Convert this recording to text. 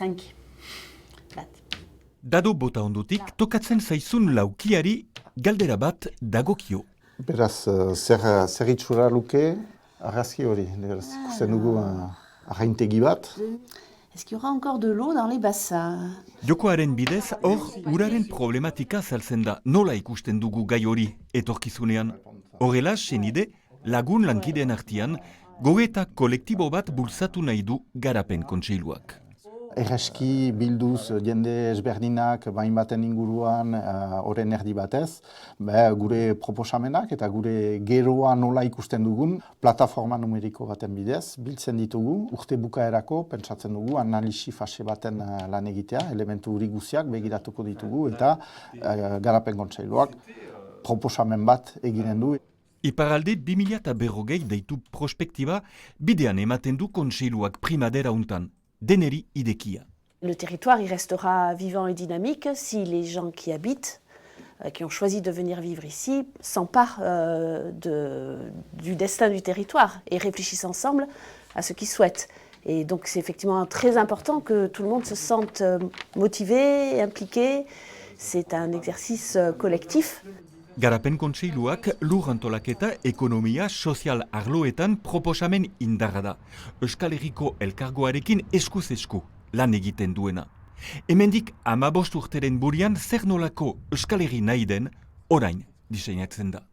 5. Bat. Dado bota ondotik, tokatzen zaizun laukiari galdera bat dagokio. Beraz, zer itxura luke argazki hori. Ikusten dugu arraintegi bat. Est-ce qu'il y aura encore de l'eau dans les bassins? Jokoaren bidez, hor, uraren problematika zaltzen da. Nola ikusten dugu gai hori etorkizunean? Horrela, senide, lagun lankideen artean, gogoeta kolektibo bat bultzatu nahi du Garapen Kontseiluak. Erreski bilduz jende ezberdinak bain baten inguruan horren erdi batez, gure proposamenak eta gure geroa nola ikusten dugun plataforma numeriko baten bidez, biltzen ditugu, urte bukaerako pentsatzen dugu analisi fase baten lan egitea, elementu hori guztiak begiratuko ditugu eta Garapen Kontseiluak proposamen bat eginen du. Iparalde 2040 deitu prospektiba bidean ematen du Kontseiluak primadera untan. Deneri idekia. Le territoire il restera vivant et dynamique si les gens qui habitent, qui ont choisi de venir vivre ici, s'emparent du destin du territoire et réfléchissent ensemble à ce qu'ils souhaitent. Et donc c'est effectivement très important que tout le monde se sente motivé, impliqué. C'est un exercice collectif. Garapen Kontseiluak lur antolaketa, ekonomia, sozial arloetan proposamen indarra da. Euskal Herriko elkargoarekin eskuz esku lan egiten duena. Hemendik 15 urteren burian zer nolako Euskal Herri nahi den orain diseinatzen da.